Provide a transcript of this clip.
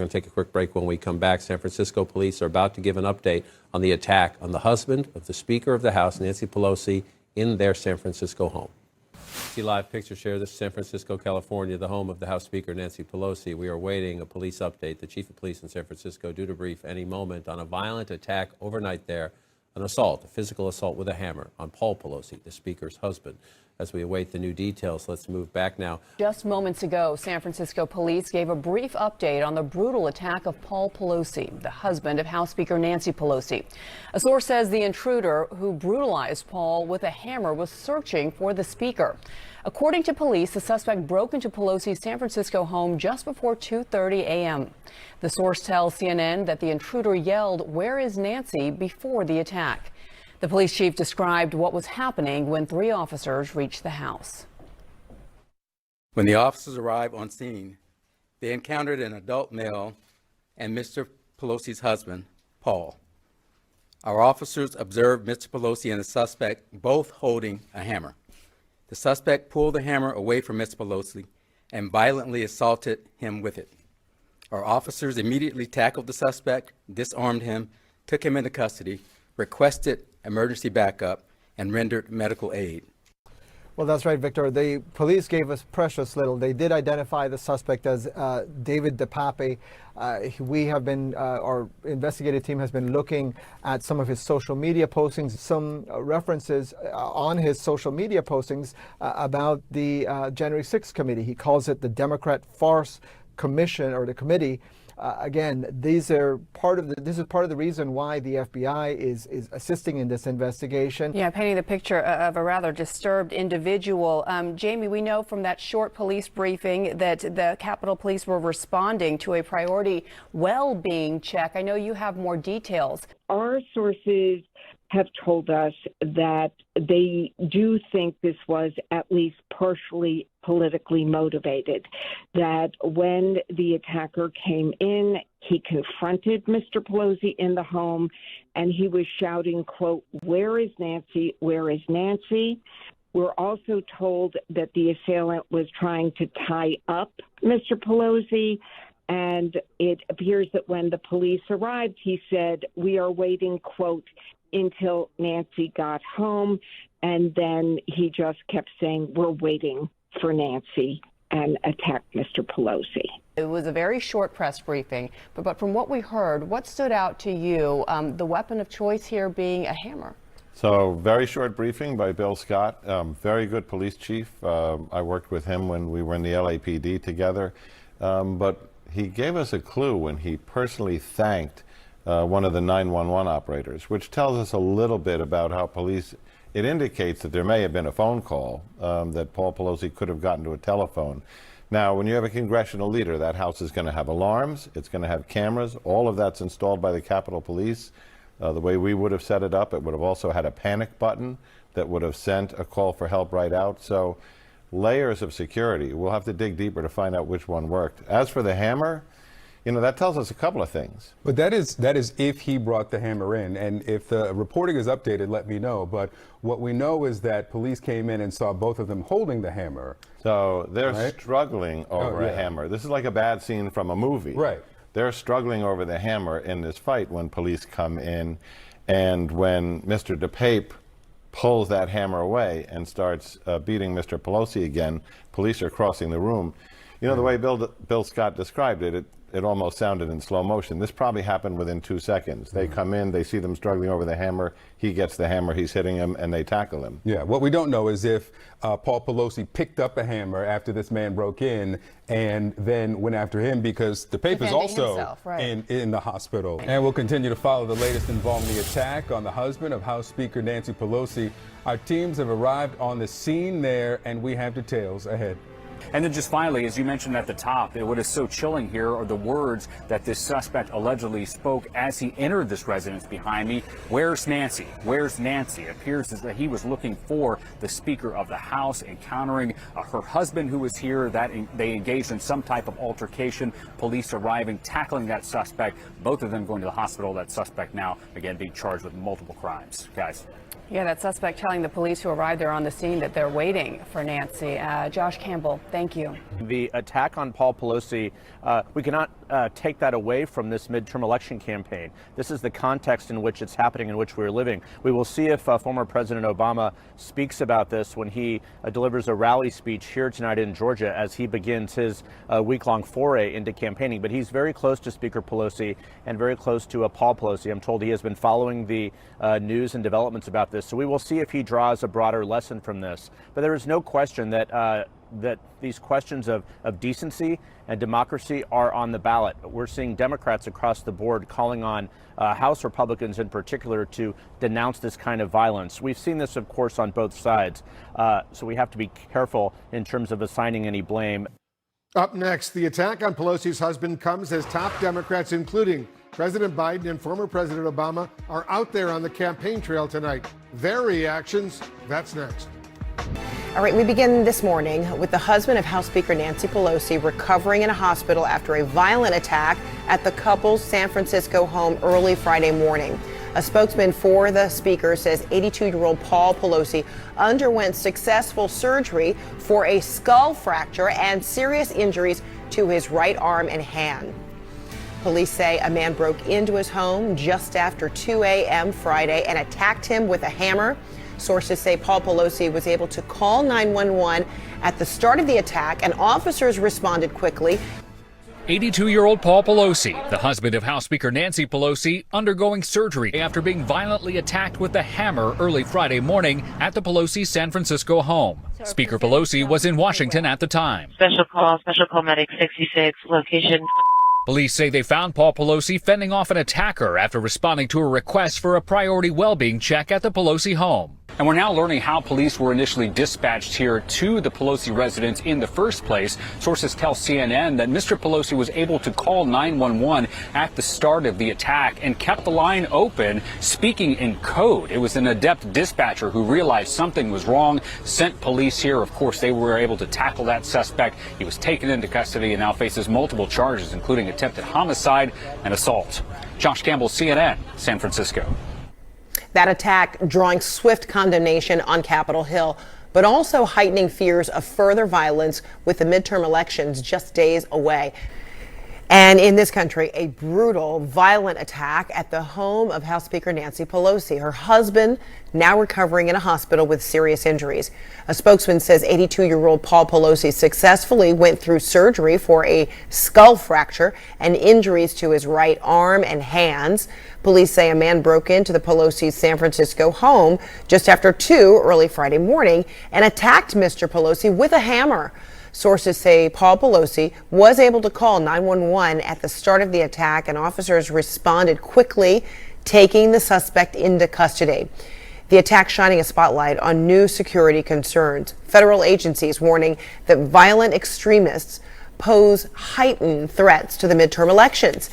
We're going to take a quick break. When we come back, San Francisco police are about to give an update on the attack on the husband of the Speaker of the House, Nancy Pelosi, in their San Francisco home. See live picture share. This is San Francisco, California, the home of the House Speaker, Nancy Pelosi. We are awaiting a police update. The chief of police in San Francisco due to brief any moment on a violent attack overnight there, an assault, a physical assault with a hammer on Paul Pelosi, the Speaker's husband. As we await the new details, let's move back now. Just moments ago, San Francisco police gave a brief update on the brutal attack of Paul Pelosi, the husband of House Speaker Nancy Pelosi. A source says the intruder who brutalized Paul with a hammer was searching for the Speaker. According to police, the suspect broke into Pelosi's San Francisco home just before 2:30 a.m. The source tells CNN that the intruder yelled, "Where is Nancy?" before the attack. The police chief described what was happening when 3 officers reached the house. When the officers arrived on scene, they encountered an adult male and Mr. Pelosi's husband, Paul. Our officers observed Mr. Pelosi and the suspect both holding a hammer. The suspect pulled the hammer away from Mr. Pelosi and violently assaulted him with it. Our officers immediately tackled the suspect, disarmed him, took him into custody, requested emergency backup, and rendered medical aid. Well, that's right, Victor. The police gave us precious little. They did identify the suspect as David DePape. We have been, our investigative team has been looking at some of his social media postings, some references on his social media postings about the January 6th committee. He calls it the Democrat Farce Commission, or the committee. Again, this is part of the reason why the FBI is assisting in this investigation. Yeah, painting the picture of a rather disturbed individual. Jamie, we know from that short police briefing that the Capitol Police were responding to a priority well-being check. I know you have more details. Our sources have told us that they do think this was at least partially politically motivated, that when the attacker came in, he confronted Mr. Pelosi in the home, and he was shouting, quote, "Where is Nancy? Where is Nancy?" We're also told that the assailant was trying to tie up Mr. Pelosi, and it appears that when the police arrived, he said, "We are waiting," quote, "until Nancy got home," and then he just kept saying, "We're waiting for Nancy," and attacked Mr. Pelosi. It was a very short press briefing, but from what we heard, what stood out to you, the weapon of choice here being a hammer? So, very short briefing by Bill Scott, very good police chief. I worked with him when we were in the LAPD together, but he gave us a clue when he personally thanked one of the 911 operators, which tells us a little bit about how police, it indicates that there may have been a phone call, that Paul Pelosi could have gotten to a telephone. Now, when you have a congressional leader, that house is going to have alarms, it's going to have cameras, all of that's installed by the Capitol Police. The way we would have set it up, it would have also had a panic button that would have sent a call for help right out. So, layers of security. We'll have to dig deeper to find out which one worked. As for the hammer, you know, that tells us a couple of things. But that is if he brought the hammer in, and if the reporting is updated, let me know. But what we know is that police came in and saw both of them holding the hammer. So they're struggling over a hammer. This is like a bad scene from a movie. Right. They're struggling over the hammer in this fight when police come in, and when Mr. DePape pulls that hammer away and starts beating Mr. Pelosi again, police are crossing the room. You know, the way Bill Scott described it, it almost sounded in slow motion. This probably happened within 2 seconds. They come in, they see them struggling over the hammer, he gets the hammer, he's hitting him, and they tackle him. Yeah, what we don't know is if Paul Pelosi picked up a hammer after this man broke in and then went after him, because DePape is also himself, right, in the hospital. And we'll continue to follow the latest involving the attack on the husband of House Speaker Nancy Pelosi. Our teams have arrived on the scene there, and we have details ahead. And then just finally, as you mentioned at the top, what is so chilling here are the words that this suspect allegedly spoke as he entered this residence behind me. "Where's Nancy? Where's Nancy?" It appears as that he was looking for the Speaker of the House, encountering her husband who was here. That they engaged in some type of altercation. Police arriving, tackling that suspect, both of them going to the hospital. That suspect now, again, being charged with multiple crimes. Guys. Yeah, that suspect telling the police who arrived there on the scene that they're waiting for Nancy. Josh Campbell, thank you. The attack on Paul Pelosi, we cannot take that away from this midterm election campaign. This is the context in which it's happening, in which we're living. We will see if former President Obama speaks about this when he delivers a rally speech here tonight in Georgia as he begins his week-long foray into campaigning. But he's very close to Speaker Pelosi and very close to Paul Pelosi. I'm told he has been following the news and developments about this. So we will see if he draws a broader lesson from this. But there is no question that that these questions of decency and democracy are on the ballot. We're seeing Democrats across the board calling on House Republicans in particular to denounce this kind of violence. We've seen this, of course, on both sides. So we have to be careful in terms of assigning any blame. Up next, the attack on Pelosi's husband comes as top Democrats, including President Biden and former President Obama, are out there on the campaign trail tonight. Their reactions, that's next. All right, we begin this morning with the husband of House Speaker Nancy Pelosi recovering in a hospital after a violent attack at the couple's San Francisco home early Friday morning. A spokesman for the speaker says 82-year-old Paul Pelosi underwent successful surgery for a skull fracture and serious injuries to his right arm and hand. Police say a man broke into his home just after 2 a.m. Friday and attacked him with a hammer. Sources say Paul Pelosi was able to call 911 at the start of the attack, and officers responded quickly. 82-year-old Paul Pelosi, the husband of House Speaker Nancy Pelosi, undergoing surgery after being violently attacked with a hammer early Friday morning at the Pelosi San Francisco home. Speaker Pelosi was in Washington at the time. Special call medic 66, location. Police say they found Paul Pelosi fending off an attacker after responding to a request for a priority well-being check at the Pelosi home. And we're now learning how police were initially dispatched here to the Pelosi residence in the first place. Sources tell CNN that Mr. Pelosi was able to call 911 at the start of the attack and kept the line open, speaking in code. It was an adept dispatcher who realized something was wrong, sent police here. Of course, they were able to tackle that suspect. He was taken into custody and now faces multiple charges, including attempted homicide and assault. Josh Campbell, CNN, San Francisco. That attack drawing swift condemnation on Capitol Hill, but also heightening fears of further violence with the midterm elections just days away. And in this country, a brutal, violent attack at the home of House Speaker Nancy Pelosi. Her husband now recovering in a hospital with serious injuries. A spokesman says 82-year-old Paul Pelosi successfully went through surgery for a skull fracture and injuries to his right arm and hands. Police say a man broke into the Pelosi's San Francisco home just after 2 early Friday morning and attacked Mr. Pelosi with a hammer. Sources say Paul Pelosi was able to call 911 at the start of the attack, and officers responded quickly, taking the suspect into custody. The attack shining a spotlight on new security concerns. Federal agencies warning that violent extremists pose heightened threats to the midterm elections.